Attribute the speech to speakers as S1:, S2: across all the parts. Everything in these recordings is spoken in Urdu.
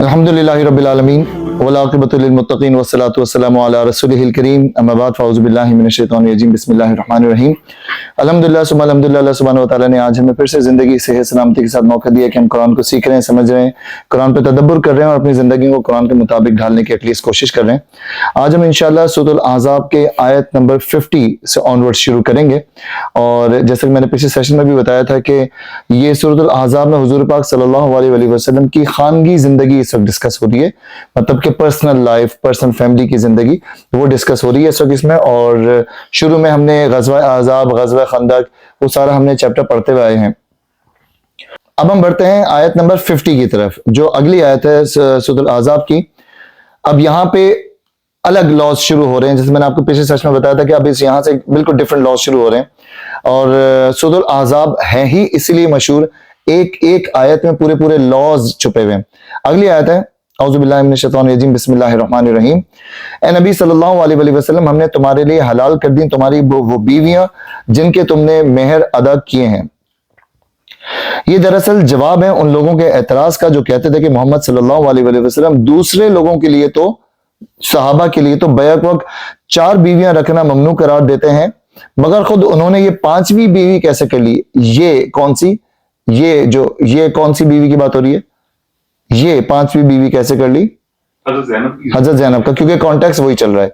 S1: الحمدللہ رب العالمین والعاقبۃ للمتقین والصلاۃ والسلام علی رسولہ الکریم اما بعد فاعوذ باللہ من الشیطان الرجیم بسم اللہ الرحمن الرحیم الحمدللہ ثم الحمدللہ اللہ سبحانہ وتعالیٰ نے آج ہمیں پھر سے زندگی صحت سلامتی کے ساتھ موقع دیا کہ ہم قرآن کو سیکھ رہے ہیں، سمجھ رہے ہیں، قرآن پہ تدبر کر رہے ہیں اور اپنی زندگی کو قرآن کے مطابق ڈھالنے کی ایٹ لیسٹ کوشش کر رہے ہیں۔ آج ہم انشاءاللہ سورۃ الاحزاب کے آیت نمبر 50 سے آنورڈ شروع کریں گے، اور جیسے کہ میں نے پچھلے سیشن میں بھی بتایا تھا کہ یہ سورۃ الاحزاب میں حضور پاک صلی اللہ علیہ وآلہ وسلم کی خانگی زندگی اس وقت ڈسکس ہو رہی ہے، مطلب کہ پرسنل لائف، پرسنل فیملی کی زندگی وہ ڈسکس ہو رہی ہے اس وقت اس میں۔ اور شروع میں ہم نے غزوہ احزاب، غزوہ خندق، وہ سارا ہم نے چیپٹر پڑھتے ہوئے آئے ہیں۔ اب ہم بڑھتے ہیں آیت نمبر 50 کی طرف، جو اگلی آیت ہے سورۃ الاحزاب کی۔ اب یہاں پہ الگ لاز شروع ہو رہے ہیں، جیسے میں نے آپ کو پچھلے سیشن میں بتایا تھا کہ اب اس یہاں سے بالکل ڈفرنٹ لاز شروع ہو رہے ہیں، اور سورۃ الاحزاب ہے ہی اسی لیے مشہور، ایک آیت میں پورے لاز چھپے ہوئے ہیں۔ اگلی آیت ہے اعوذ باللہ من الشیطان الرجیم بسم اللہ الرحمن الرحیم۔ اے نبی صلی اللہ علیہ وآلہ وسلم، ہم نے تمہارے لیے حلال کر دی تمہاری وہ بیویاں جن کے تم نے مہر ادا کیے ہیں۔ یہ دراصل جواب ہے ان لوگوں کے اعتراض کا جو کہتے تھے کہ محمد صلی اللہ علیہ وآلہ وسلم دوسرے لوگوں کے لیے تو صحابہ کے لیے تو بیک وقت 4 بیویاں رکھنا ممنوع قرار دیتے ہیں، مگر خود انہوں نے یہ 5ویں بیوی کیسے کر لی؟ یہ کون سی؟ یہ کون سی بیوی کی بات ہو رہی ہے؟ یہ 5ویں بیوی کیسے کر لی؟ حضرت زینب کا، کیونکہ کانٹیکس وہی چل رہا ہے۔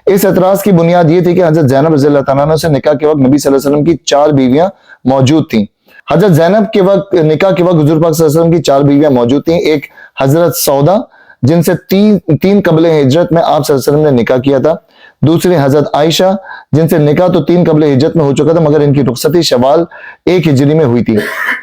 S1: اس اعتراض کی بنیاد یہ تھی کہ حضرت زینب رضی اللہ تعالیٰ عنہ سے نکاح کے وقت نبی صلی اللہ علیہ وسلم کی 4 بیویاں موجود تھیں۔ حضرت زینب کے وقت نکاح کے وقت حضور پاک صلی اللہ علیہ وسلم کی 4 بیویاں موجود تھیں، ایک حضرت سودا جن سے تین قبل ہجرت میں آپ صلی اللہ علیہ وسلم نے نکاح کیا تھا، دوسری حضرت عائشہ جن سے نکاح تو 3 قبل ہجرت میں ہو چکا تھا مگر ان کی رخصتی شوال 1 ہجری میں ہوئی تھی،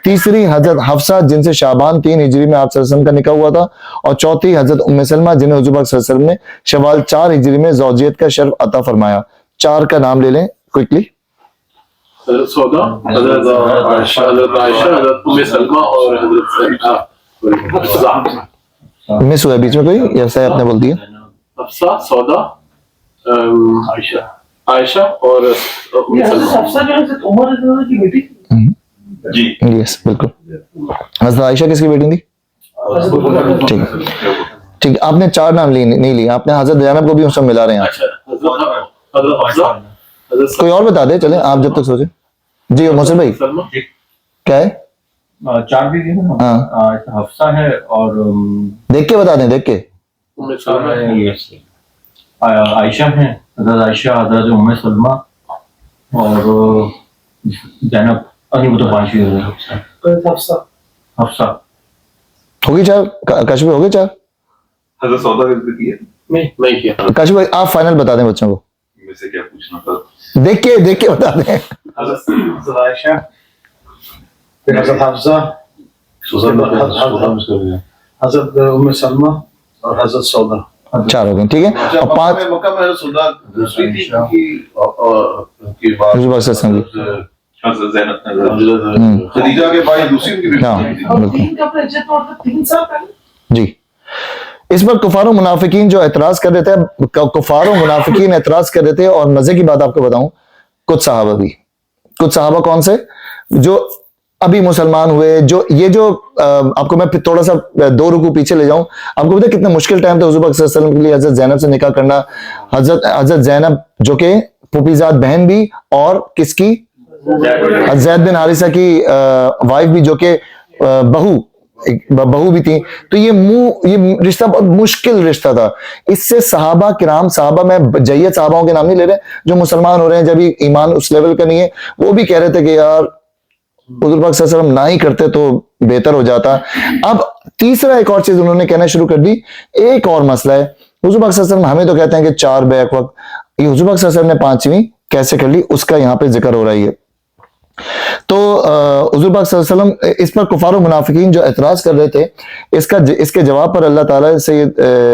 S1: تیسری حضرت حفصہ جن سے شعبان 3 ہجری میں آپ صلی اللہ علیہ وسلم کا نکاح ہوا تھا، اور چوتھی حضرت ام سلمہ جنہیں حضور پاک صلی اللہ علیہ وسلم نے شوال 4 ہجری میں زوجیت کا شرف عطا فرمایا۔ 4 کا نام لے لیں کوئکلی۔
S2: حضرت سودا، حضرت عائشہ، حضرت ام سلمہ اور حضرت حفصہ۔
S1: مس ہوا بیچ میں کوئی یا صحیح آپ نے بول دیا؟
S2: حفصہ، سودا، عائشہ اور ام سلمہ۔
S3: حفصہ جو ہے عمر رضی اللہ کی بیٹی
S2: جی
S1: یس بالکل۔ حضرت عائشہ کس کی بیٹی تھی؟ ٹھیک، آپ نے 4 نام نہیں لیے، آپ نے حضرت زینب کو بھی اس میں ملا رہے ہیں۔
S2: حضرت حفصہ، حضرت
S1: کوئی اور بتا دے، چلیں آپ جب تک سوچیں۔ جی محسن بھائی
S2: سلمہ۔
S1: کیا ہے؟
S3: 4 بیوی ہیں نا، حفصہ ہے اور
S1: دیکھ کے بتا دیں، دیکھ کے۔
S2: ام سلمہ،
S3: عائشہ ہیں، حضرت عائشہ، حضرت ام سلمہ اور زینب، اور وہ تو 5ویں حفصہ۔
S1: ہوگی 4؟ کاشف بھائی ہوگی 4؟
S4: حضرت سودا کا ذکر کیا؟
S2: نہیں کیا۔
S1: کاشف بھائی آپ فائنل بتا دیں بچوں کو،
S4: میں سے کیا پوچھنا تھا؟
S1: دیکھ کے بتا دیں۔
S3: حضرت عائشہ، پھر حضرت حفصہ، حضرت ام سلمہ اور حضرت سودا۔
S1: 4 ہو گئے، ٹھیک ہے۔ اور 5
S4: مکہ میں حضرت سودا دوسری تھی کی
S1: حضور پاک صلی اللہ علیہ وسلم کی۔
S4: حضرت زینب، خدیجہ کے بعد دوسری ان کی بیٹی
S1: ہاں
S4: تھی۔
S1: بالکل
S3: 3 سال پہلے۔
S1: جی۔ اس پر کفار و منافقین جو اعتراض کر رہے تھے، کفار و منافقین اعتراض کر رہے تھے، اور مزے کی بات آپ کو بتاؤں، کچھ صحابہ کون سے جو ابھی مسلمان ہوئے، جو آپ کو میں پھر تھوڑا سا 2 رکوع پیچھے لے جاؤں، آپ کو پتہ کتنا مشکل ٹائم تھا حضور پاک صلی اللہ علیہ وسلم کے لیے حضرت زینب سے نکاح کرنا۔ حضرت زینب جو کہ پھوپھیزاد بہن بھی، اور کس کی؟ زید بن حارثہ کی وائف بھی، جو کہ بہو بھی تھی۔ تو یہ رشتہ بہت مشکل رشتہ تھا۔ اس سے صحابہ کرام، صحابہ میں جیت صحاباؤں کے نام نہیں لے رہے جو مسلمان ہو رہے ہیں جب ایمان اس لیول کا نہیں ہے، وہ بھی کہہ رہے تھے کہ یار حضور پاک صلی اللہ علیہ وسلم نہ ہی کرتے تو بہتر ہو جاتا۔ اب تیسرا ایک اور چیز انہوں نے کہنا شروع کر دی، ایک اور مسئلہ ہے، حضور پاک صلی اللہ علیہ وسلم ہمیں تو کہتے ہیں کہ 4 بیک وقت، یہ حضور پاک صلی اللہ علیہ وسلم نے 5ویں کیسے کر لی، اس کا یہاں پہ ذکر ہو رہا ہے۔ تو حضور پاک صلی اللہ علیہ وسلم اس پر کفار و منافقین جو اعتراض کر رہے تھے، اس کے جواب پر اللہ تعالیٰ سے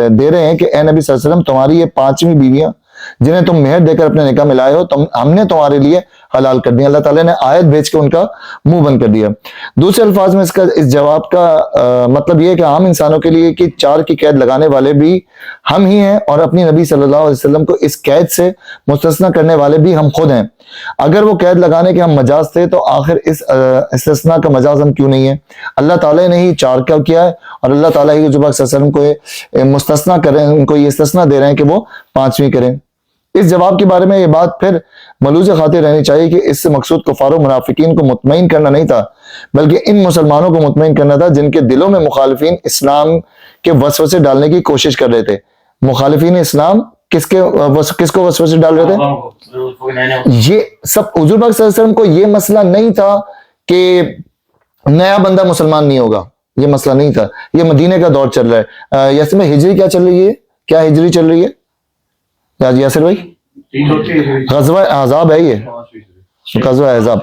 S1: دے رہے ہیں کہ اے نبی صلی اللہ علیہ وسلم، تمہاری یہ 5ویں بیویاں جنہیں تم مہر دے کر اپنے نکاح میں لائے ہو، ہم نے تمہارے لیے حلال کر دیا. اللہ تعالیٰ نے آیت بھیج کے ان کا منہ بند کر دیا. دوسرے الفاظ میں اس جواب کا مطلب یہ ہے کہ عام انسانوں کے لیے کہ 4 کی قید لگانے والے بھی ہم ہی ہیں اور اپنی نبی صلی اللہ علیہ وسلم کو اس قید سے مستثنی کرنے والے بھی ہم خود ہیں. اگر وہ قید لگانے کے ہم مجاز تھے تو آخر اس استثناء کا مجاز ہم کیوں نہیں ہے؟ اللہ تعالیٰ نے ہی 4 کا کیا ہے اور اللہ تعالیٰ ہی حضور پاک صلی اللہ علیہ وسلم کو مستثنی کریں، ان کو یہ استثناء دے رہے ہیں کہ وہ 5ویں کریں. اس جواب کے بارے میں یہ بات پھر ملوث خاطر رہنی چاہیے کہ اس سے مقصود کفار و منافقین کو مطمئن کرنا نہیں تھا، بلکہ ان مسلمانوں کو مطمئن کرنا تھا جن کے دلوں میں مخالفین اسلام کے وسوسے ڈالنے کی کوشش کر رہے تھے. مخالفین اسلام کس کو وسوسے ڈال رہے تھے؟ یہ سب حضور پاک صلی اللہ علیہ وسلم کو یہ مسئلہ نہیں تھا کہ نیا بندہ مسلمان نہیں ہوگا، یہ مسئلہ نہیں تھا. یہ مدینے کا دور چل رہا ہے. یاسر میں ہجری کیا چل رہی ہے؟ کیا ہجری چل رہی ہے یاسر بھائی؟ غزوہ احزاب ہے. یہ غزوہ احزاب،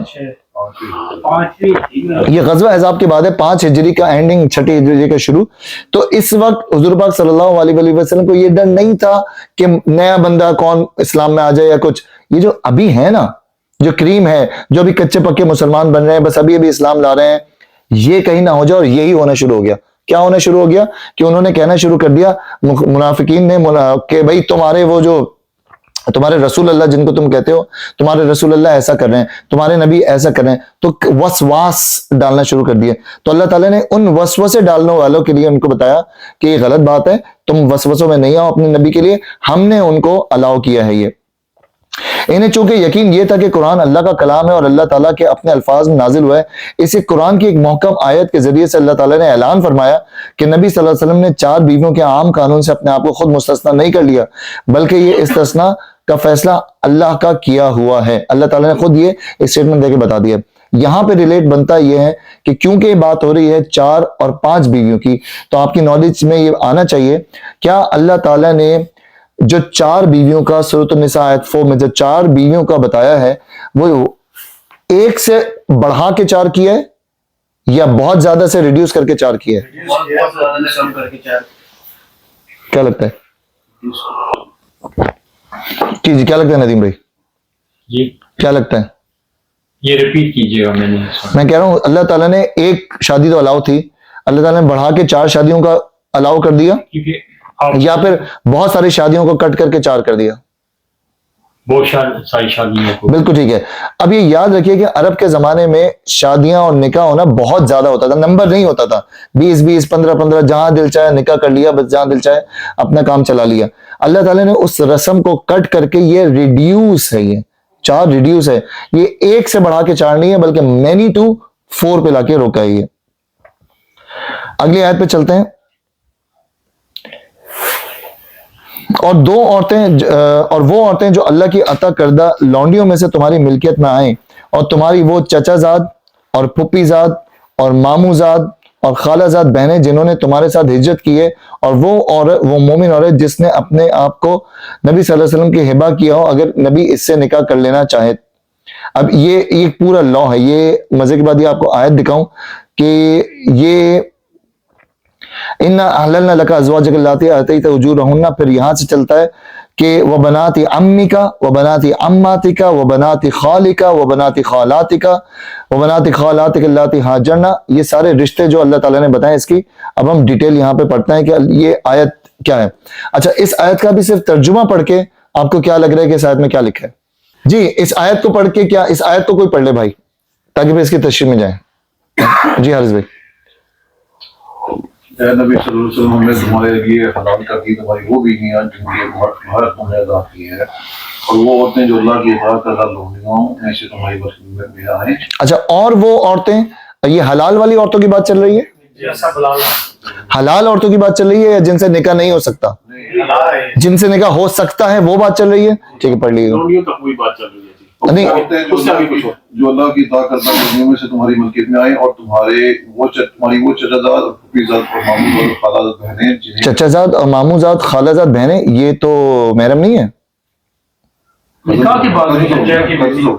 S1: یہ غزوہ احزاب کے بعد ہے. 5 ہجری کا اینڈنگ، 6 ہجری کا شروع. تو اس وقت حضور پاک صلی اللہ علیہ وسلم کو یہ ڈر نہیں تھا کہ نیا بندہ کون اسلام میں آ جائے یا کچھ. یہ جو ابھی ہے نا، جو کریم ہے، جو ابھی کچے پکے مسلمان بن رہے ہیں، بس ابھی اسلام لا رہے ہیں، یہ کہیں نہ ہو جائے. اور یہی ہونا شروع ہو گیا. کیا ہونا شروع ہو گیا؟ کہ انہوں نے کہنا شروع کر دیا منافقین نے کہ بھائی تمہارے وہ جو تمہارے رسول اللہ جن کو تم کہتے ہو، تمہارے رسول اللہ ایسا کر رہے ہیں، تمہارے نبی ایسا کر رہے ہیں، تو وسواس ڈالنا شروع کر دیے. تو اللہ تعالیٰ نے ان وسوسے ڈالنے والوں کے لیے ان کو بتایا کہ یہ غلط بات ہے، تم وسوسوں میں نہیں آؤ اپنے نبی کے لیے، ہم نے ان کو الاؤ کیا ہے. یہ انہیں چونکہ یقین یہ تھا کہ قرآن اللہ کا کلام ہے اور اللہ تعالیٰ کے اپنے الفاظ میں نازل ہوا ہے، اسی قرآن کی ایک محکم آیت کے ذریعے سے اللہ تعالیٰ نے اعلان فرمایا کہ نبی صلی اللہ علیہ وسلم نے 4 بیویوں کے عام قانون سے اپنے آپ کو خود مستثنی نہیں کر لیا، بلکہ یہ استثناء کا فیصلہ اللہ کا کیا ہوا ہے. اللہ تعالیٰ نے خود یہ اسٹیٹمنٹ دے کے بتا دیا. یہاں پہ ریلیٹ بنتا یہ ہے کہ کیونکہ یہ بات ہو رہی ہے 4 اور 5 بیویوں کی، تو آپ کی نالج میں یہ آنا چاہیے کیا اللہ تعالیٰ نے جو 4 بیویوں کا سورۃ النساء آیت 4 میں جو 4 بیویوں کا بتایا ہے وہ 1 سے بڑھا کے 4 کیا ہے یا بہت زیادہ سے ریڈیوس کر کے 4 کیا ہے؟ کیا لگتا ہے؟ جی کیا لگتا ہے ندیم بھائی؟
S3: جی
S1: کیا لگتا ہے؟
S3: یہ ریپیٹ کیجئے گا.
S1: میں کہہ رہا ہوں اللہ تعالیٰ نے 1 شادی تو الاؤ تھی، اللہ تعالیٰ نے بڑھا کے 4 شادیوں کا الاؤ کر دیا یا پھر بہت ساری شادیوں کو کٹ کر کے 4 کر دیا؟
S3: بہت ساری شادیوں کو.
S1: بالکل ٹھیک ہے. اب یہ یاد رکھیے کہ عرب کے زمانے میں شادیاں اور نکاح ہونا بہت زیادہ ہوتا تھا، نمبر نہیں ہوتا تھا. 20 15 جہاں دل چاہے نکاح کر لیا، بس جہاں دل چاہے اپنا کام چلا لیا. اللہ تعالیٰ نے اس رسم کو کٹ کر کے یہ ریڈیوس ہے، یہ 4 ریڈیوس ہے. یہ 1 سے بڑھا کے 4 نہیں ہے بلکہ many to 4 پہ لا کے روکا ہے. یہ اگلی آیت پہ چلتے ہیں. اور وہ عورتیں جو اللہ کی عطا کردہ لونڈیوں میں سے تمہاری ملکیت میں آئیں اور تمہاری وہ چچا زاد اور پھپھی زاد اور ماموں زاد اور خالہ زاد بہنیں جنہوں نے تمہارے ساتھ ہجرت کی ہے، اور وہ مومن عورت جس نے اپنے آپ کو نبی صلی اللہ علیہ وسلم کی ہبہ کیا ہو اگر نبی اس سے نکاح کر لینا چاہے. اب یہ پورا لا ہے. یہ مزے کی بات یہ آپ کو آیت دکھاؤں کہ یہ اِنَّا أَحْلَلْنَا لَكَ أَزْوَاجَكَ اللَّاتِي آتَيْتَ أُجُورَهُنَّ، پھر یہاں سے چلتا ہے کہ وَبَنَاتِ عَمِّكَ وَبَنَاتِ عَمَّاتِكَ وَبَنَاتِ خَالِكَ وَبَنَاتِ خَالَاتِكَ وَبَنَاتِ خَالَاتِكَ اللَّاتِي هَاجَرْنَ. یہ سارے رشتے جو اللہ تعالیٰ نے بتائے اس کی اب ہم ڈیٹیل یہاں پہ پڑھتے ہیں کہ یہ آیت کیا ہے. اچھا اس آیت کا بھی صرف ترجمہ پڑھ کے آپ کو کیا لگ رہا ہے کہ اس آیت میں کیا لکھا ہے؟ جی اس آیت کو پڑھ کے کیا اس آیت کو کوئی پڑھ لے بھائی تاکہ پھر اس کی تشریح میں جائیں. جی حارث بھائی.
S4: اے نبی صلی اللہ علیہ وسلم، ہم نے تمہارے لیے حلال کر دی تمہاری وہ بیویاں جن کی بھارت تم نے ادا کی ہے، اور وہ عورتیں جو اللہ کی اطاعت کردہ لونڈیوں میں سے تمہاری وسیلت میں آئیں.
S1: اچھا اور وہ عورتیں، یہ حلال والی عورتوں کی بات چل رہی ہے؟ حلال عورتوں کی بات چل رہی ہے یا جن سے نکاح نہیں ہو سکتا؟ جن سے نکاح ہو سکتا ہے وہ بات چل رہی ہے. ٹھیک ہے پڑھ لیجیے.
S2: لونڈیوں تک وہی بات چل رہی ہے.
S1: نہیں
S4: جو اللہ کی اطاعت کردہ لونڈیوں میں سے تمہاری ملکیت میں آئیں، اور تمہاری وہ چچا زاد اور پھوپھی زاد اور ماموں زاد اور خالہ زاد بہنیں جنہیں
S1: چچا زاد اور ماموں زاد خالہ زاد بہنیں، یہ تو محرم نہیں ہے.
S3: نکاح کی بات نہیں،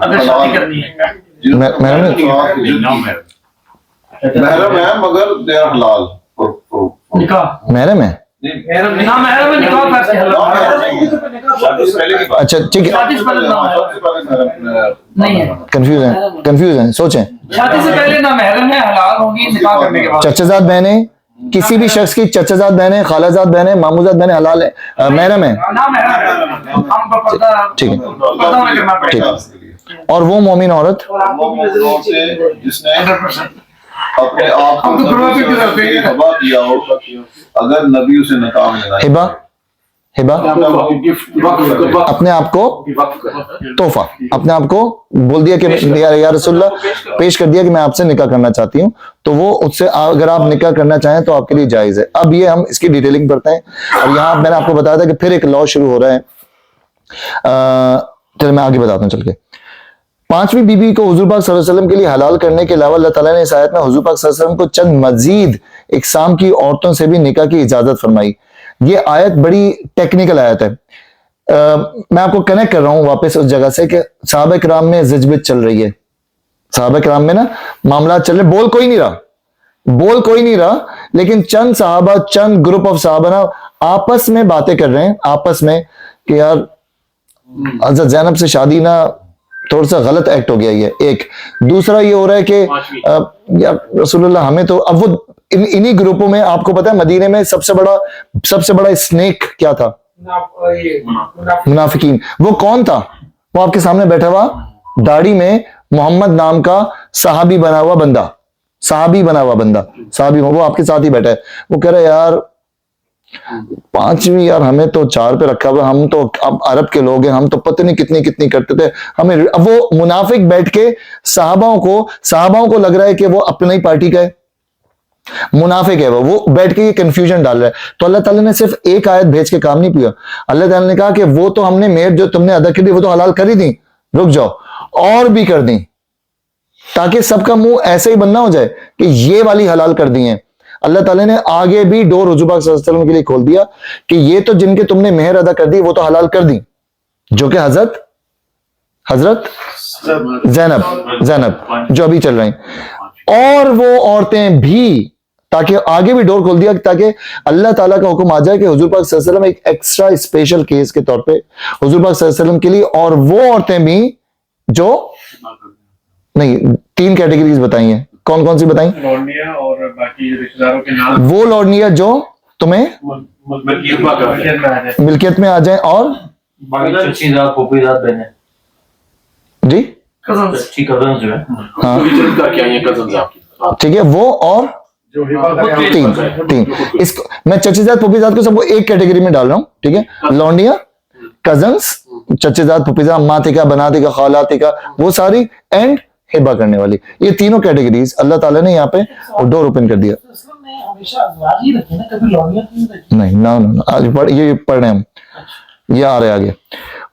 S3: اگر شادی کرنی ہے
S4: محرم ہے مگر دے آر حلال.
S3: نکاح
S1: محرم ہے.
S3: نامحرم میں نکاح کیسے
S4: شادی سے پہلے کی بات
S1: اچھا ٹھیک ہے،
S3: شادی سے پہلے نہیں ہے،
S1: کنفیوز ہیں، سوچیں.
S3: شادی سے پہلے نامحرم ہے، حلال ہوں گی نکاح کرنے کے بعد.
S1: چچا زاد بہنیں، کسی بھی شخص کی چچا زاد بہنیں، خالہ زاد بہنیں، مامو زاد بہنیں حلال ہے، محرم ہیں.
S3: نامحرم ہم پر پردہ
S1: ٹھیک ہے،
S3: پردہ نہ کرنا پڑے
S1: ٹھیک
S3: گا.
S1: ہے. اور وہ مومن عورت
S4: جس نے اپنے آپ کو نبی صلی اللہ علیہ وسلم کے حبا کیا ہو، اگر نبی اسے نکاح میں لائے
S1: ہبا، اپنے آپ کو تحفہ، اپنے آپ کو بول دیا کہ یا رسول اللہ پیش کر دیا کہ میں آپ سے نکاح کرنا چاہتی ہوں، تو وہ اس سے اگر آپ نکاح کرنا چاہیں تو آپ کے لیے جائز ہے. اب یہ ہم اس کی ڈیٹیلنگ پڑھتے ہیں، اور یہاں میں نے آپ کو بتایا تھا کہ پھر ایک لا شروع ہو رہا ہے. چلو میں آگے بتاتا ہوں چل کے. پانچویں بی بی کو حضور پاک صلی اللہ علیہ وسلم کے لیے حلال کرنے کے علاوہ اللہ تعالیٰ نے اس آیت میں حضور پاک صلی اللہ علیہ وسلم کو چند مزید اقسام کی عورتوں سے بھی نکاح کی اجازت فرمائی. یہ آیت بڑی ٹیکنیکل آیت ہے. میں آپ کو کنیکٹ کر رہا ہوں واپس اس جگہ سے کہ صحابہ کرام میں زجبت چل رہی ہے. صحابہ کرام میں نا معاملات چل رہے، بول کوئی نہیں رہا، لیکن چند صحابہ، چند گروپ آف صحابہ نا آپس میں باتیں کر رہے ہیں، آپس میں کہ یار حضرت زینب سے شادی نا تھوڑا سا غلط ایکٹ ہو گیا. یہ ایک دوسرا یہ ہو رہا ہے کہ یا رسول اللہ ہمیں تو اب وہ انہی گروپوں میں آپ کو پتا ہے مدینے میں سب سے بڑا اسنیک کیا تھا؟ منافقین. وہ کون تھا؟ وہ آپ کے سامنے بیٹھا ہوا داڑھی میں محمد نام کا صحابی بنا ہوا بندہ، صحابی وہ آپ کے ساتھ ہی بیٹھا ہے. وہ کہہ رہا ہے یار پانچویں، یار ہمیں تو 4 پہ رکھا ہوا، ہم تو اب عرب کے لوگ ہیں، ہم تو پتہ نہیں کتنی کرتے تھے ہمیں. اب وہ منافق بیٹھ کے صحاباؤں کو لگ رہا ہے کہ وہ اپنی ہی پارٹی کا ہے، منافق ہے وہ بیٹھ کے یہ کنفیوژن ڈال رہا ہے. تو اللہ تعالیٰ نے صرف ایک آیت بھیج کے کام نہیں کیا. اللہ تعالیٰ نے کہا کہ وہ تو ہم نے مہر جو تم نے ادا کی تھی وہ تو حلال کر ہی دی، رک جاؤ اور بھی کر دیں، تاکہ سب کا منہ ایسے ہی بننا ہو جائے کہ یہ والی حلال کر دی ہیں. اللہ تعالیٰ نے آگے بھی ڈور حضور پاک صلی اللہ علیہ وسلم کے لیے کھول دیا کہ یہ تو جن کے تم نے مہر ادا کر دی وہ تو حلال کر دی، جو کہ حضرت زینب جو ابھی چل رہی ہیں، اور وہ عورتیں بھی، تاکہ آگے بھی ڈور کھول دیا تاکہ اللہ تعالیٰ کا حکم آ جائے کہ حضور پاک صلی اللہ علیہ وسلم ایک ایکسٹرا اسپیشل کیس کے طور پہ حضور پاک صلی اللہ علیہ وسلم کے لیے، اور وہ عورتیں بھی جو نہیں 3 کیٹیگریز بتائی ہیں. کون سی بتائیں؟
S2: لونڈیاں اور باقی رشتہ داروں کے نام،
S1: وہ لوڈنیا جو تمہیں ملکیت میں آ جائیں، اور
S3: چچی زاد پھوپھی زاد بہنیں،
S1: جی
S3: چچی کزنز جو ہے،
S1: ہاں
S2: کیا یہ کزنز آپ کی؟
S1: ٹھیک ہے، وہ اور تین اس کو میں چچی زاد پھوپھی زاد کو سب کو ایک کیٹیگری میں ڈال رہا ہوں. ٹھیک ہے، لونڈیا، کزنس، چچے زاد پھوپھی زاد، ماں کا، بناتے کا، خالات کا، وہ ساری، اینڈ ہبا کرنے والی. یہ تینوں کیٹیگریز اللہ تعالیٰ نے یہاں پہ ڈور اوپن کر دیا. نہیں آج یہ پڑھ رہے ہیں ہم، یہ آ رہے آگے.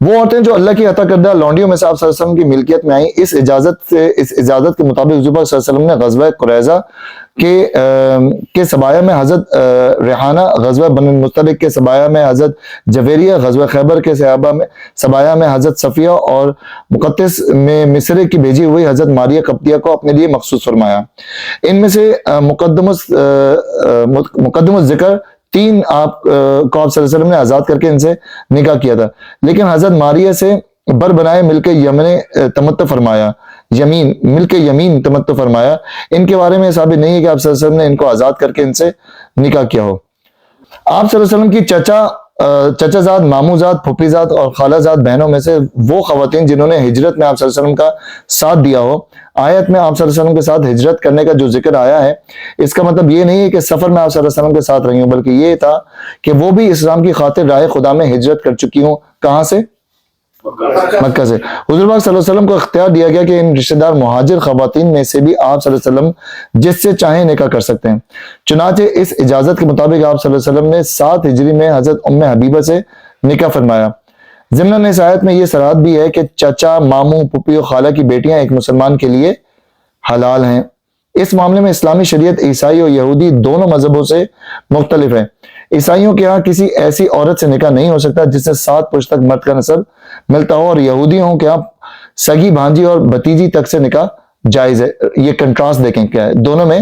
S1: وہ عورتیں جو اللہ کی عطا کردہ لونڈیوں میں سے آپ صلی اللہ علیہ وسلم کی ملکیت میں آئیں، اس اجازت کے مطابق حضور پاک صلی اللہ علیہ وسلم نے غزوہ قریظہ کے سبایا میں حضرت ریحانہ، غزوہ بن المصطلق کے سبایا میں حضرت جویریہ، غزوہ خیبر کے سبایا میں حضرت صفیہ، اور مقدس میں مصر کی بھیجی ہوئی حضرت ماریہ قبطیہ کو اپنے لیے مخصوص فرمایا. ان میں سے مقدم الذکر 3 آپ کو آپ صلی اللہ علیہ وسلم نے آزاد کر کے ان سے نکاح کیا تھا، لیکن حضرت ماریہ سے بر بنائے مل کے یمین تمتع فرمایا. ان کے بارے میں ثابت نہیں ہے کہ آپ صلی اللہ علیہ وسلم نے ان کو آزاد کر کے ان سے نکاح کیا ہو. آپ صلی اللہ علیہ وسلم کی چچا زاد، مامو زاد، پھوپھی زاد اور خالہ زاد بہنوں میں سے وہ خواتین جنہوں نے ہجرت میں آپ صلی اللہ علیہ وسلم کا ساتھ دیا ہو. آیت میں آپ صلی اللہ علیہ وسلم کے ساتھ ہجرت کرنے کا جو ذکر آیا ہے، اس کا مطلب یہ نہیں ہے کہ سفر میں آپ صلی اللہ علیہ وسلم کے ساتھ رہی ہوں، بلکہ یہ تھا کہ وہ بھی اسلام کی خاطر راہ خدا میں ہجرت کر چکی ہوں. کہاں سے؟ مکہ سے. حضور پاک صلی اللہ علیہ وسلم کو اختیار دیا گیا کہ ان رشتہ دار مہاجر خواتین میں سے بھی آپ صلی اللہ علیہ وسلم جس سے چاہیں نکاح کر سکتے ہیں. چنانچہ اس اجازت کے مطابق آپ صلی اللہ علیہ وسلم نے 7 ہجری میں حضرت ام حبیبہ سے نکاح فرمایا. ضمن اس آیت میں یہ صراحت بھی ہے کہ چچا، ماموں، پھوپھی اور خالہ کی بیٹیاں ایک مسلمان کے لیے حلال ہیں. اس معاملے میں اسلامی شریعت عیسائی اور یہودی دونوں مذہبوں سے مختلف ہے. عیسائیوں کے ہاں کسی ایسی عورت سے نکاح نہیں ہو سکتا جس سے 7 پشت تک مرد کا نسب ملتا ہو، اور یہودیوں کے ہاں سگی بھانجی اور بھتیجی تک سے نکاح جائز ہے. یہ کنٹراسٹ دیکھیں کیا ہے دونوں میں.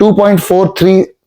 S1: 2.43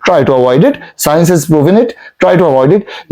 S1: try to avoid it, science has proven it, try to avoid it.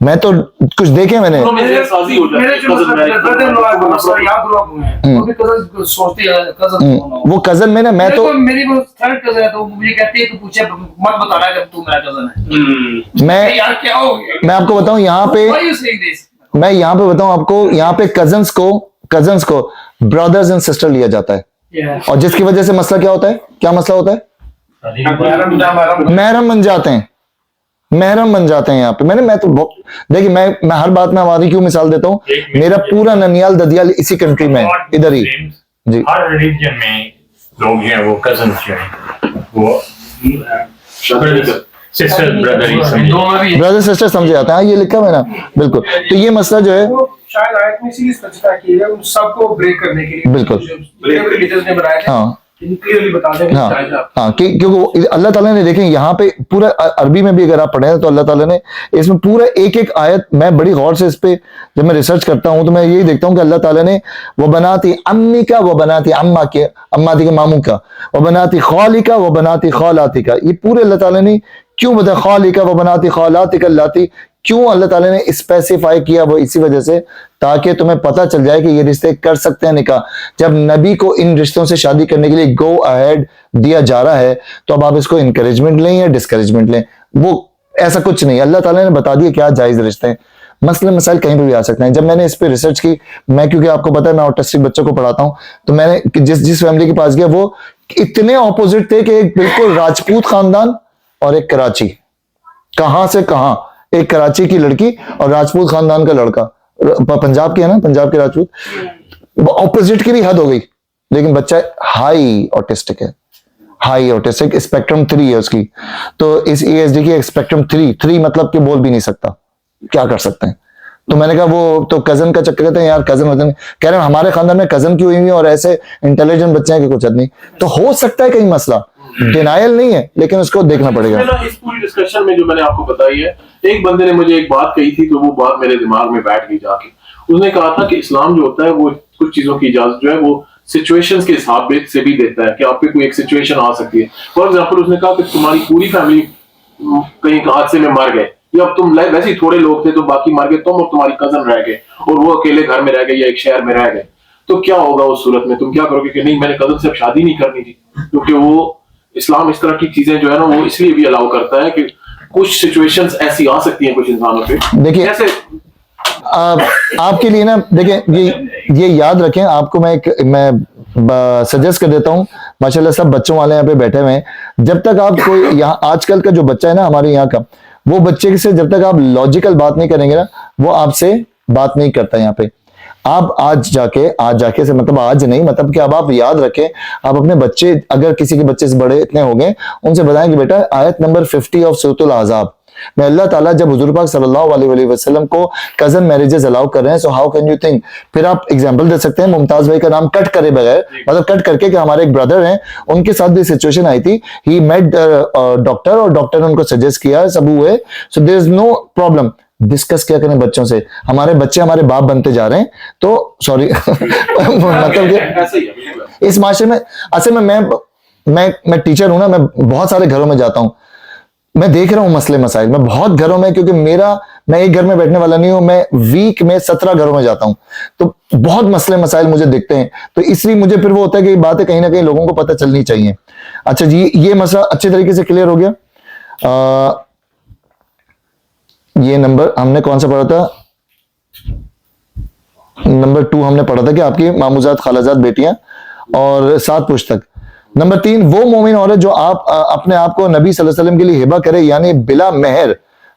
S1: میں تو کچھ دیکھے میں نے.
S2: دونوں میں زیر سازی ہو جاتی ہے.
S5: میرے جو یہاں گروپ ہوئے ہیں وہ بھی کزن سوچتے ہیں کزن
S1: وہ کزن میں نا میں تو
S5: میری وہ تھرڈ کزن ہے تو مجھے کہتی ہے تو پوچھے مت بتانا کہ تو میرا کزن ہے.
S1: میں
S5: یار کیا ہو گیا
S1: میں آپ کو بتاؤں یہاں پہ
S5: Why are you saying this?
S1: میں یہاں پہ بتاؤں آپ کو یہاں پہ کزنس کو بردرز اینڈ سسٹر لیا جاتا ہے
S5: Yeah.
S1: اور جس کی وجہ سے مسئلہ کیا ہوتا ہے کیا مسئلہ ہوتا ہے محرم بن جاتے ہیں یہاں پہ. میں تو دیکھیے میں ہر بات میں ہماری کیوں مثال دیتا ہوں میرا پورا ننیال ددیال اسی کنٹری میں ہے ادھر ہی جی.
S6: ہر ریلیجن میں لوگ جو ہیں وہ کزنس جو ہیں وہ سسٹر بردر ہی سمجھے.
S1: برادر سسٹر سمجھے جاتے ہیں. ہاں یہ لکھا ہوا ہے نا بالکل. تو یہ مسئلہ جو ہے
S7: وہ شاید آیت میں اسی لیے اسپیسیفائی کیا ہے ان سب کو بریک کرنے کے لیے
S1: بالکل.
S7: ریلیجنس نے بنائے تھے
S1: ہاں
S7: کلیئرلی بتا دیں
S1: ہاں کیونکہ اللہ تعالیٰ نے دیکھیں یہاں پہ پورا عربی میں بھی اگر آپ پڑھیں تو اللہ تعالیٰ نے اس میں پورا ایک آیت میں بڑی غور سے اس پہ جب میں ریسرچ کرتا ہوں تو میں یہی دیکھتا ہوں کہ اللہ تعالیٰ نے وہ بناتی امی کا وہ بناتی اماتی کے ماموں کا وہ بناتی خالی کا وہ بناتی خالاتی کا یہ پورے اللہ تعالیٰ نے کیوں بتا خالی کا وہ بناتی خالاتی کا لاتی کیوں اللہ تعالیٰ نے اسپیسیفائی کیا وہ اسی وجہ سے تاکہ تمہیں پتہ چل جائے کہ یہ رشتے کر سکتے ہیں نکاح. جب نبی کو ان رشتوں سے شادی کرنے کے لیے گو اہیڈ دیا جا رہا ہے تو اب آپ اس کو انکریجمنٹ لیں یا ڈسکریجمنٹ لیں وہ ایسا کچھ نہیں. اللہ تعالیٰ نے بتا دیا کیا جائز رشتے ہیں. مسائل کہیں پہ بھی آ سکتے ہیں. جب میں نے اس پہ ریسرچ کی میں کیونکہ آپ کو پتا ہے میں آٹسٹک بچوں کو پڑھاتا ہوں تو میں نے جس فیملی کے پاس گیا وہ اتنے اپوزٹ تھے کہ ایک بالکل راجپوت خاندان اور ایک کراچی کہاں سے کہاں ایک کراچی کی لڑکی اور راجپوت خاندان کا لڑکا پنجاب کے ہے نا پنجاب کے راجپوت اپوزٹ کی بھی حد ہو گئی لیکن بچہ ہائی آٹسٹک ہے ہائی آٹسٹک اسپیکٹرم 3 ہے اس کی. تو اس ASD کی اسپیکٹرم 3 مطلب کہ بول بھی نہیں سکتا کیا کر سکتے ہیں. تو میں نے کہا وہ تو کزن کا چکر کہتے ہیں یار کزن کہہ رہے ہیں ہمارے خاندان میں کزن کی ہوئی اور ایسے انٹیلیجنٹ بچے ہیں کہ کچھ حد نہیں. تو ہو سکتا ہے کہیں مسئلہ ڈینائل نہیں ہے لیکن اس کو دیکھنا پڑے گا.
S2: اس پوری ڈسکشن میں جو میں نے آپ کو بتائی ہے ایک بندے نے مجھے ایک بات کہی تھی تو وہ بات میرے دماغ میں بیٹھ گئی جا کے. اس نے کہا تھا کہ اسلام جو ہوتا ہے وہ کچھ چیزوں کی اجازت جو ہے وہ سچویشنز کے حساب سے بھی دیتا ہے کہ آپ پہ کوئی ایک سچویشن آ سکتی ہے. فار ایگزامپل اس نے کہا کہ تمہاری پوری فیملی کہیں حادثے میں مر گئے یا اب تم ویسے ہی تھوڑے لوگ تھے تو باقی مر گئے تم اور تمہاری کزن رہ گئے اور وہ اکیلے گھر میں رہ گئے یا ایک شہر میں رہ گئے تو کیا ہوگا اس صورت میں تم کیا کرو گے کہ نہیں میں نے کزن سے اب شادی نہیں کرنی تھی کیونکہ وہ اسلام اس طرح کی چیزیں جو ہے نا وہ اس لیے بھی الاؤ کرتا ہے کہ کچھ سچویشنز ایسی آ سکتی ہیں کچھ انسانوں پہ.
S1: دیکھیے آپ کے لیے نا دیکھیں یہ یاد رکھیں آپ کو میں سجیسٹ کر دیتا ہوں ماشاءاللہ سب بچوں والے یہاں پہ بیٹھے ہوئے ہیں. جب تک آپ کوئی یہاں آج کل کا جو بچہ ہے نا ہمارے یہاں کا وہ بچے سے جب تک آپ لاجیکل بات نہیں کریں گے نا وہ آپ سے بات نہیں کرتا یہاں پہ. آپ آج جا کے سے مطلب آج نہیں مطلب کہ اب آپ یاد رکھیں آپ اپنے بچے اگر کسی کے بچے سے بڑے اتنے ہو گئے ان سے بتائیں کہ بیٹا آیت نمبر 50 آف سورۃ الاحزاب میں اللہ تعالیٰ جب حضور پاک صلی اللہ علیہ وسلم کو کزن میرجز الاؤ کر رہے ہیں so how can you think. پھر آپ ایگزامپل دے سکتے ہیں ممتاز بھائی کا نام کٹ کرے بغیر مطلب کٹ کر کے کہ ہمارے ایک بردر ہیں ان کے ساتھ بھی سچویشن آئی تھی ہی میٹ ڈاکٹر اور ڈاکٹر نے ان کو سجیسٹ کیا سب ہوئے سو دیر از نو پرابلم. ڈسکس کیا کریں بچوں سے ہمارے بچے ہمارے باپ بنتے جا رہے ہیں تو سوری مطلب کہ اس معاشرے میں اصل میں ٹیچر ہوں نا میں بہت سارے گھروں میں جاتا ہوں میں دیکھ رہا ہوں مسئلے مسائل میں بہت گھروں میں کیونکہ میں ایک گھر میں بیٹھنے والا نہیں ہوں میں ویک میں 17 گھروں میں جاتا ہوں تو بہت مسئلے مسائل مجھے دکھتے ہیں تو اس لیے مجھے پھر وہ ہوتا ہے کہ یہ باتیں کہیں نہ کہیں لوگوں کو پتہ چلنی چاہیے. اچھا جی یہ مسئلہ اچھے طریقے سے کلیئر ہو گیا. یہ نمبر ہم نے کون سا پڑھا تھا نمبر 2 ہم نے پڑھا تھا کہ آپ کی ماموزات خالازات بیٹیاں اور 7 پشت تک. نمبر 3 وہ مومن عورت جو آپ اپنے آپ کو نبی صلی اللہ علیہ وسلم کے لیے ہبہ کرے یعنی بلا مہر.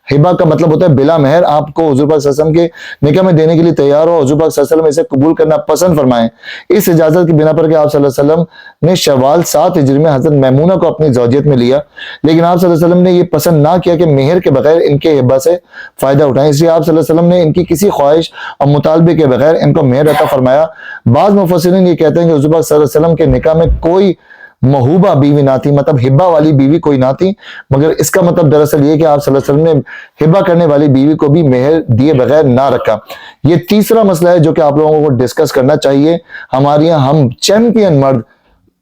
S1: ہبہ کا مطلب ہوتا ہے بلا مہر آپ کو حضور پاک صلی اللہ علیہ وسلم کے نکاح میں دینے کے لیے تیار ہو حضور پاک صلی اللہ علیہ وسلم اسے قبول کرنا پسند فرمائیں اس اجازت کی بنا پر کہ آپ صلی اللہ علیہ وسلم نے شوال 7 ہجری میں حضرت میمونہ کو اپنی زوجیت میں لیا لیکن آپ صلی اللہ علیہ وسلم نے یہ پسند نہ کیا کہ مہر کے بغیر ان کے ہبہ سے فائدہ اٹھائیں اس لیے آپ صلی اللہ علیہ وسلم نے ان کی کسی خواہش اور مطالبے کے بغیر ان کو مہر عطا فرمایا. بعض مفسرین یہ کہتے ہیں کہ حضور پاک صلی اللہ علیہ وسلم کے نکاح میں کوئی محوبہ بیوی نہ تھی مطلب ہبہ والی بیوی کوئی نہ تھی مگر اس کا مطلب دراصل یہ کہ آپ صلی اللہ علیہ وسلم نے ہبہ کرنے والی بیوی کو بھی مہر دیے بغیر نہ رکھا. یہ تیسرا مسئلہ ہے جو کہ آپ لوگوں کو ڈسکس کرنا چاہیے. ہمارے یہاں ہم چیمپئن مرد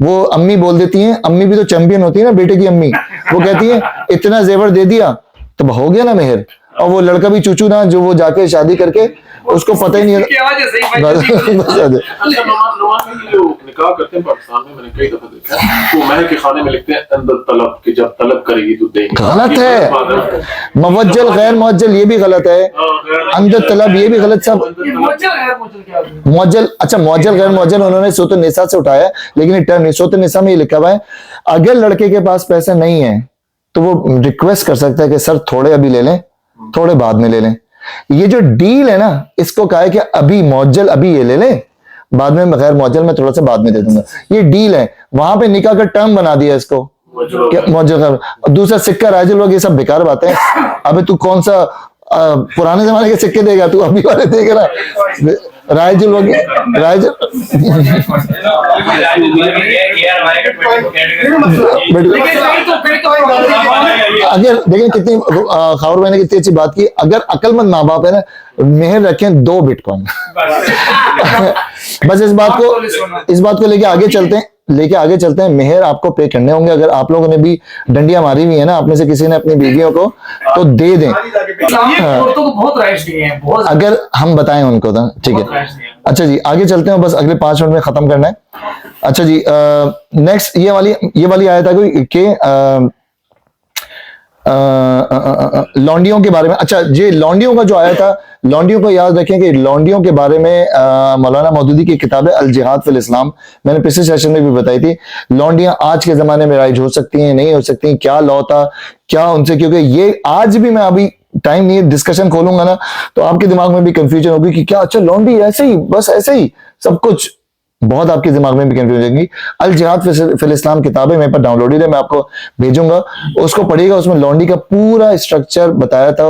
S1: وہ امی بول دیتی ہیں, امی بھی تو چیمپئن ہوتی ہے نا بیٹے کی امی, وہ کہتی ہیں اتنا زیور دے دیا تو ہو گیا نا مہر, اور وہ لڑکا بھی چوچو نا جو وہ جا کے شادی کر کے اس کو پتہ ہی نہیں
S2: اچھا نعمان بھائی جو نکاح کرتے ہیں پاکستان میں, میں نے کئی دفعہ دیکھا ہے, وہ مہر کے خانے میں لکھتے ہیں اندر طلب, کہ جب طلب کرے گی تو دیں گے.
S1: غلط ہے, موجل غیر موجل یہ بھی غلط ہے, اندر طلب یہ بھی غلط. سب موجل, اچھا موجل غیر موجل انہوں نے سورۃ النساء سے اٹھایا ہے, لیکن یہ ٹرم نہیں, سورۃ النساء میں یہ لکھا ہوا ہے اگر لڑکے کے پاس پیسے نہیں ہیں تو وہ ریکویسٹ کر سکتا ہے کہ سر تھوڑے ابھی لے لیں, تھوڑے بعد میں لے لیں. یہ جو ڈیل ہے نا اس کو کہا ہے کہ ابھی موجل ابھی یہ لے لیں, بعد میں غیر موجل میں تھوڑا سا بعد میں دے دوں گا, یہ ڈیل ہے. وہاں پہ نکاح کا ٹرم بنا دیا اس کو موجل. دوسرا سکہ رائجل وغیرہ یہ سب بیکار باتیں ہیں. ابھی تو کون سا پرانے زمانے کے سکے دے گا, تو ابھی والے دے گا نا رائجل وغیرہ رائجل. اگر دیکھیں کتنی خاور بھائی نے کتنی اچھی بات کی, اگر عقل مند ماں باپ ہے نا مہر رکھیں 2 بٹ کوائن. بس اس بات کو لے کے آگے چلتے ہیں. مہر آپ کو پے کرنے ہوں گے, اگر آپ لوگوں نے بھی ڈنڈیاں ماری ہوئی ہیں نا آپ میں سے کسی نے اپنی بیویوں کو تو دے دیں, اگر ہم بتائیں ان کو تو ٹھیک ہے. اچھا جی آگے چلتے ہیں, بس اگلے 5 منٹ میں ختم کرنا ہے. اچھا جی نیکسٹ یہ والی آیت ہے کوئی کہ لونڈیوں کے بارے میں. اچھا جی لونڈیوں کا جو آیا تھا, لونڈیوں کو یاد رکھیں کہ لونڈیوں کے بارے میں مولانا مودودی کی کتاب ہے الجہاد فی الاسلام, میں نے پچھلے سیشن میں بھی بتائی تھی. لونڈیاں آج کے زمانے میں رائج ہو سکتی ہیں نہیں ہو سکتی, کیا لا تھا کیا ان سے, کیونکہ یہ آج بھی, میں ابھی ٹائم نہیں ہے ڈسکشن کھولوں گا نا تو آپ کے دماغ میں بھی کنفیوژن ہوگی کہ کیا اچھا لونڈی ایسے ہی بس ایسے ہی سب کچھ, بہت آپ کے دماغ میں بھی کنفیوژن ہوگی. الجہاد فی الاسلام کتاب ہے میرے پاس ڈاؤن لوڈ ہے, میں آپ کو بھیجوں گا, اس کو پڑھیے گا. اس میں لونڈی کا پورا اسٹرکچر بتایا تھا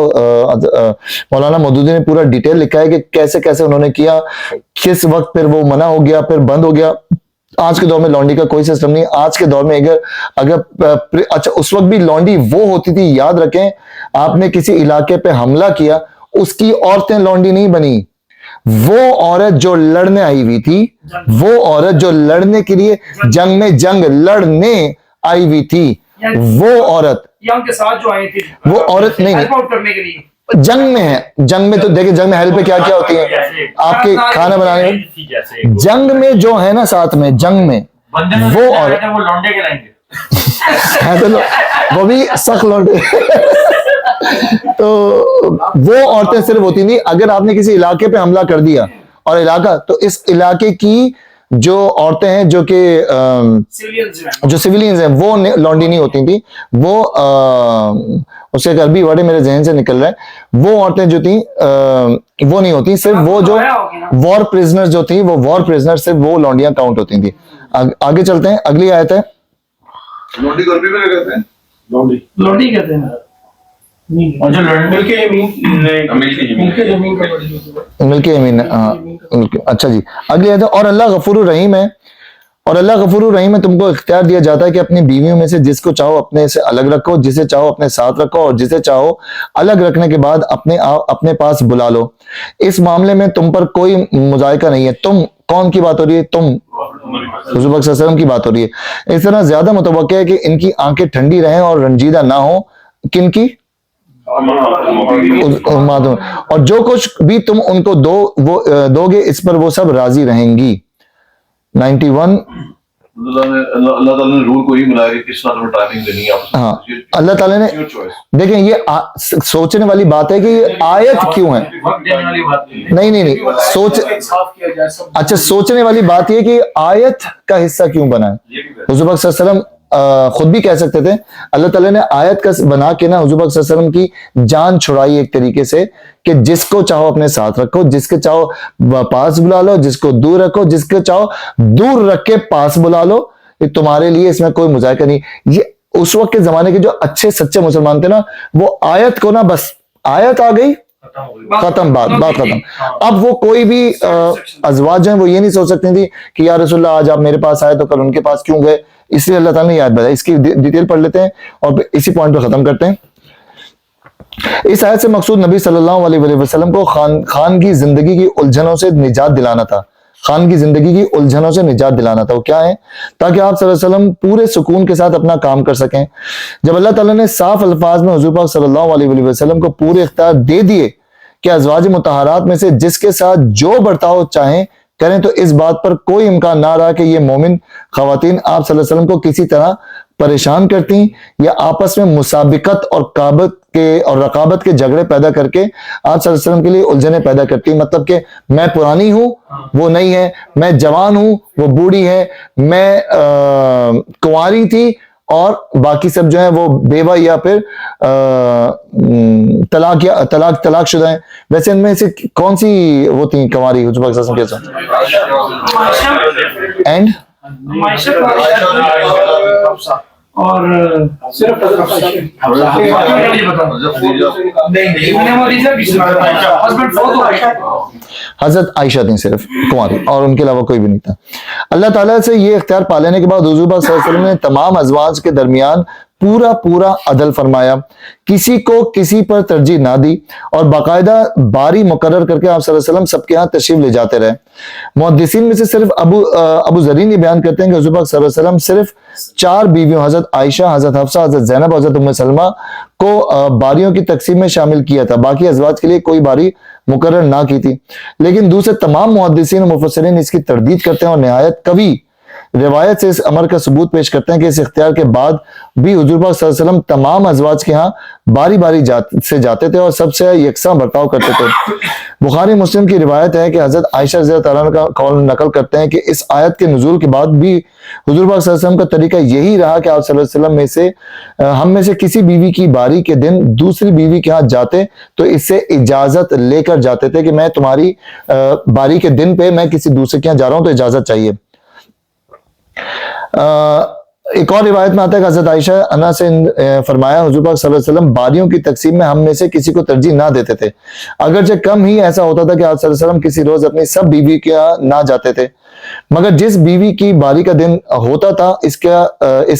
S1: مولانا مودودی نے, پورا ڈیٹیل لکھا ہے کہ کیسے کیسے انہوں نے کیا, کس وقت پھر وہ منع ہو گیا پھر بند ہو گیا. آج کے دور میں لونڈی کا کوئی سسٹم نہیں. آج کے دور میں اگر اچھا اس وقت بھی لونڈی وہ ہوتی تھی, یاد رکھیں آپ نے کسی علاقے پہ حملہ کیا اس کی عورتیں لونڈی نہیں بنی, وہ عورت جو لڑنے آئی ہوئی تھی, وہ عورت جو لڑنے کے لیے جنگ میں جنگ لڑنے آئی ہوئی تھی, وہ عورت
S7: کے ساتھ جو آئے تھے
S1: وہ عورت نہیں
S7: کرنے کے لیے
S1: جنگ میں ہے. جنگ میں تو دیکھیں جنگ میں ہیلپ کیا کیا ہوتی ہے آپ کے کھانا بنانے میں, جنگ میں جو ہے نا ساتھ میں جنگ میں وہ عورت
S3: وہ لونڈے کے لائیں گے
S1: ہے تو وہ بھی سخت لونڈے. تو وہ عورتیں صرف ہوتی نہیں, اگر آپ نے کسی علاقے پہ حملہ کر دیا اور علاقہ, تو اس علاقے کی جو عورتیں ہیں جو کہ جو سیویلینز ہیں وہ لونڈی نہیں ہوتی تھی, وہ اس کے عربی ورڈ میرے ذہن سے نکل رہا ہے, وہ عورتیں جو تھیں وہ نہیں ہوتی, صرف وہ جو وار پرزنر جو تھیں وہ وار پرزنر سے وہ لونڈیاں کاؤنٹ ہوتی تھیں. آگے چلتے ہیں, اگلی آیت ہے.
S4: لونڈی کو عربی میں کیا کہتے ہیں؟
S5: لوڈی کہتے ہیں
S3: اور جو لڑنے
S7: ملک زمین کا
S1: ملک یمین. اچھا جی اگلی آیت ہے, اور اللہ غفور الرحیم ہے, اور اللہ غفور الرحیم ہے, تم کو اختیار دیا جاتا ہے کہ اپنی بیویوں میں سے جس کو چاہو اپنے سے الگ رکھو, جسے چاہو اپنے ساتھ رکھو, اور جسے چاہو الگ رکھنے کے بعد اپنے پاس بلا لو. اس معاملے میں تم پر کوئی مذائقہ نہیں ہے. تم کون کی بات ہو رہی ہے؟ تم حضور صلی اللہ علیہ وسلم کی بات ہو رہی ہے. اس طرح زیادہ متوقع ہے کہ ان کی آنکھیں ٹھنڈی رہیں اور رنجیدہ نہ ہوں. کن کی؟ اور جو کچھ بھی تم ان کو دو گے اس پر وہ سب راضی رہیں گی. 91
S4: اللہ تعالیٰ نے رول کو ہی بنایا کہ کس طرح ٹائمنگ دینی ہے.
S1: ہاں اللہ تعالیٰ نے, دیکھیں یہ سوچنے والی بات ہے کہ یہ آیت کیوں ہے. نہیں سوچ, اچھا سوچنے والی بات یہ کہ آیت کا حصہ کیوں بنا ہے. حضور پاک صلی اللہ علیہ وسلم خود بھی کہہ سکتے تھے, اللہ تعالیٰ نے آیت کا بنا کے نا حضور پاک صلی اللہ علیہ وسلم کی جان چھڑائی ایک طریقے سے کہ جس کو چاہو اپنے ساتھ رکھو, جس کے چاہو پاس بلا لو, جس کو دور رکھو, جس کو چاہو دور رکھ کے پاس بلا لو, یہ تمہارے لیے اس میں کوئی مذائقہ نہیں. یہ اس وقت کے زمانے کے جو اچھے سچے مسلمان تھے نا, وہ آیت کو نا بس آیت آ گئی ختم, بات ختم. اب وہ کوئی بھی ازواج ہیں وہ یہ نہیں سوچ سکتی تھی کہ یا رسول اللہ آج آپ میرے پاس آئے تو کل ان کے پاس کیوں گئے. اس لیے اللہ تعالیٰ نے یاد بتایا. اس کی ڈیٹیل پڑھ لیتے ہیں اور اسی پوائنٹ پہ ختم کرتے ہیں. اس آیت سے مقصود نبی صلی اللہ علیہ وسلم کو خانگی زندگی کی الجھنوں سے نجات دلانا تھا. خانگی زندگی کی الجھنوں سے نجات دلانا تھا. وہ کیا ہے؟ تاکہ آپ صلی اللہ علیہ وسلم پورے سکون کے ساتھ اپنا کام کر سکیں. جب اللہ تعالیٰ نے صاف الفاظ میں حضور پاک صلی اللہ علیہ وسلم کو پورے اختیار دے دیے کہ ازواج مطہرات میں سے جس کے ساتھ جو برتاؤ چاہیں کریں، تو اس بات پر کوئی امکان نہ رہا کہ یہ مومن خواتین آپ صلی اللہ علیہ وسلم کو کسی طرح پریشان کرتی یا آپس میں مسابقت اور رقابت کے جھگڑے پیدا کر کے آپ صلی اللہ علیہ وسلم کے لیے الجھنیں پیدا کرتی. مطلب کہ میں پرانی ہوں وہ نہیں ہے، میں جوان ہوں وہ بوڑھی ہے، میں کنواری تھی اور باقی سب جو ہیں وہ بیوہ یا پھر طلاق شدہ ہیں. ویسے ان میں سے کون سی وہ تھی کنواری حضور پاک صلی اللہ علیہ وسلم اینڈ
S5: اور صرف
S1: حضرت عائشہ تھیں صرف کنواری، اور ان کے علاوہ کوئی بھی نہیں تھا. اللہ تعالیٰ سے یہ اختیار پا لینے کے بعد حضور پاک صلی اللہ علیہ وسلم نے تمام ازواج کے درمیان پورا عدل فرمایا، کسی کو کسی پر ترجیح نہ دی، اور باقاعدہ باری مقرر کر کے آپ صلی اللہ علیہ وسلم سب کے ہاں تشریف لے جاتے رہے. محدثین میں سے صرف ابو ذرین یہ بیان کرتے ہیں کہ حضور پاک صلی اللہ علیہ وسلم صرف 4 بیویوں حضرت عائشہ، حضرت حفصہ، حضرت زینب اور حضرت ام سلمہ کو باریوں کی تقسیم میں شامل کیا تھا، باقی ازواج کے لیے کوئی باری مقرر نہ کی تھی. لیکن دوسرے تمام محدثین اور مفسرین اس کی تردید کرتے ہیں اور نہایت قوی روایت سے اس امر کا ثبوت پیش کرتے ہیں کہ اس اختیار کے بعد بھی حضور پاک صلی اللہ علیہ وسلم تمام ازواج کے ہاں باری سے جاتے تھے اور سب سے یکساں برتاؤ کرتے تھے. بخاری مسلم کی روایت ہے کہ حضرت عائشہ رضی اللہ عنہا کا قول نقل کرتے ہیں کہ اس آیت کے نزول کے بعد بھی حضور پاک صلی اللہ علیہ وسلم کا طریقہ یہی رہا کہ آپ صلی اللہ علیہ وسلم ہم میں سے کسی بیوی کی باری کے دن دوسری بیوی کے ہاں جاتے تو اس سے اجازت لے کر جاتے تھے کہ میں تمہاری باری کے دن پہ میں کسی دوسرے کے ہاں جا رہا ہوں تو اجازت چاہیے. ایک اور روایت میں آتا ہے کہ حضرت عائشہ عنہا سے فرمایا حضور پاک صلی اللہ علیہ وسلم باریوں کی تقسیم میں ہم میں سے کسی کو ترجیح نہ دیتے تھے، اگرچہ کم ہی ایسا ہوتا تھا کہ آپ صلی اللہ علیہ وسلم کسی روز اپنی سب بیوی کے نہ جاتے تھے، مگر جس بیوی کی باری کا دن ہوتا تھا اس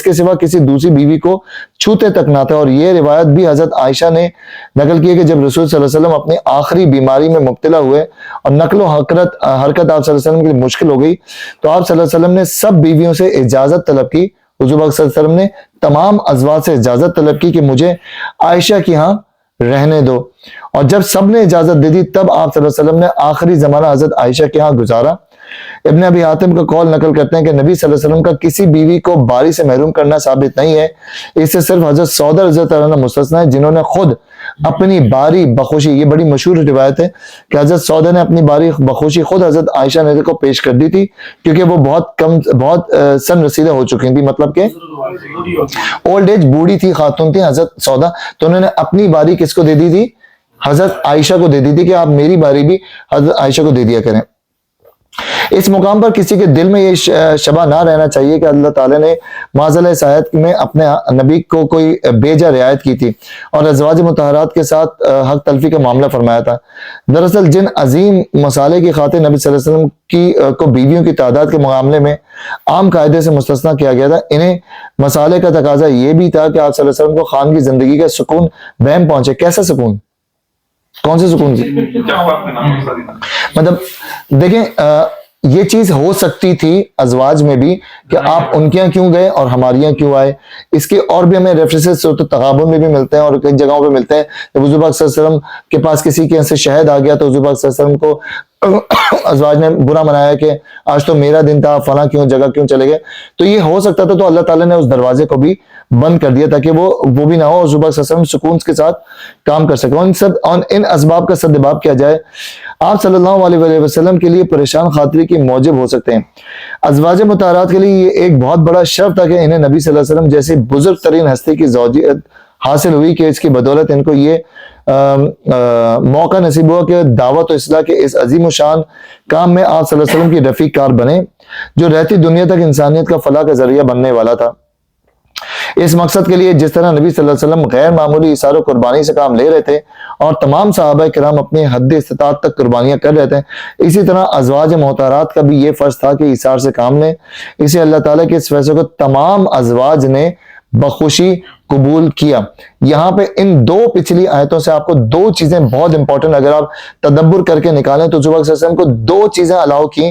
S1: کے سوا کسی دوسری بیوی کو چھوتے تک نہ تھے. اور یہ روایت بھی حضرت عائشہ نے نقل کی ہے کہ جب رسول صلی اللہ علیہ وسلم اپنی آخری بیماری میں مبتلا ہوئے اور نقل و حرکت آپ صلی اللہ علیہ وسلم کے لیے مشکل ہو گئی تو آپ صلی اللہ علیہ وسلم نے سب بیویوں سے اجازت طلب کی. حضور پاک صلی اللہ علیہ وسلم نے تمام ازواج سے اجازت طلب کی کہ مجھے عائشہ کی ہاں رہنے دو، اور جب سب نے اجازت دے دی تب آپ صلی اللہ علیہ وسلم نے آخری زمانہ حضرت عائشہ کے ہاں گزارا. ابن ابی حاتم کا قول نقل کرتے ہیں کہ نبی صلی اللہ علیہ وسلم کا کسی بیوی کو باری سے محروم کرنا ثابت نہیں ہے، اس سے صرف حضرت سودا رضی اللہ عنہ مستثنی ہے جنہوں نے خود اپنی باری بخوشی، یہ بڑی مشہور روایت ہے کہ حضرت سودا نے اپنی باری بخوشی خود حضرت عائشہ نے کو پیش کر دی تھی کیونکہ وہ بہت سن رسیدہ ہو چکی تھی، مطلب کہ اولڈ ایج بوڑھی تھی، خاتون تھی حضرت سودا، تو انہوں نے اپنی باری کس کو دے دی تھی؟ حضرت عائشہ کو دے دی تھی کہ آپ میری باری بھی حضرت عائشہ کو دے دیا کریں. اس مقام پر کسی کے دل میں یہ شبہ نہ رہنا چاہیے کہ اللہ تعالیٰ نے معاذ اس آیت میں اپنے نبی کو کوئی بیجا رعایت کی تھی اور ازواج مطہرات کے ساتھ حق تلفی کا معاملہ فرمایا تھا. دراصل جن عظیم مسالے کی خاطر نبی صلی اللہ علیہ وسلم کو بیویوں کی تعداد کے معاملے میں عام قاعدے سے مستثنیٰ کیا گیا تھا، انہیں مسالے کا تقاضا یہ بھی تھا کہ آپ صلی اللہ علیہ وسلم کو خانگی زندگی کا سکون بہم پہنچے. کیسا سکون؟ کون سے سکون کی؟ مطلب دیکھیں یہ چیز ہو سکتی تھی ازواج میں بھی کہ آپ ان کے یہاں کیوں گئے اور ہمارے یہاں کیوں آئے. اس کے اور بھی ہمیں ریفرنسز سورۃ التغابن میں بھی ملتے ہیں اور کئی جگہوں پہ ملتے ہیں. جب حضور پاک صلی اللہ علیہ وسلم کے پاس کسی کے یہاں سے شہد آ گیا تو حضور پاک صلی اللہ علیہ وسلم کو ازواج نے برا منایا کہ آج تو میرا دن تھا، فلاں کیوں جگہ کیوں چلے گئے. تو یہ ہو سکتا تھا، تو اللہ تعالیٰ نے اس دروازے کو بھی بند کر دیا تاکہ وہ بھی نہ ہو، حضور پاک صلی اللہ علیہ وسلم سکون کے ساتھ کام کر سکے. ان اسباب کا سدباب کیا جائے، آپ صلی اللہ علیہ وسلم کے لیے پریشان خاطری کی موجب ہو سکتے ہیں. ازواج مطہرات کے لیے یہ ایک بہت بڑا شرف تھا کہ انہیں نبی صلی اللہ علیہ وسلم جیسی بزرگ ترین ہستی کی زوجیت حاصل ہوئی کہ اس کی بدولت ان کو یہ موقع نصیب ہوا کہ دعوت و اصلاح کے اس عظیم و شان کام میں آپ صلی اللہ علیہ وسلم کی رفیق کار بنے جو رہتی دنیا تک انسانیت کا فلاح کا ذریعہ بننے والا تھا. اس مقصد کے لیے جس طرح نبی صلی اللہ علیہ وسلم غیر معمولی اثار و قربانی سے کام لے رہے تھے اور تمام صحابہ کرام اپنی حد استطاعت تک قربانیاں کر رہے تھے، اسی طرح ازواج محترات کا بھی یہ فرض تھا کہ اثار سے کام لیں. اسے اللہ تعالیٰ کے اس فیصلے کو تمام ازواج نے بخوشی قبول کیا. یہاں پہ ان دو پچھلی آیتوں سے آپ کو دو چیزیں بہت امپورٹنٹ اگر آپ تدبر کر کے نکالیں تو حضور صلی اللہ علیہ وسلم کو دو چیزیں الاؤ کی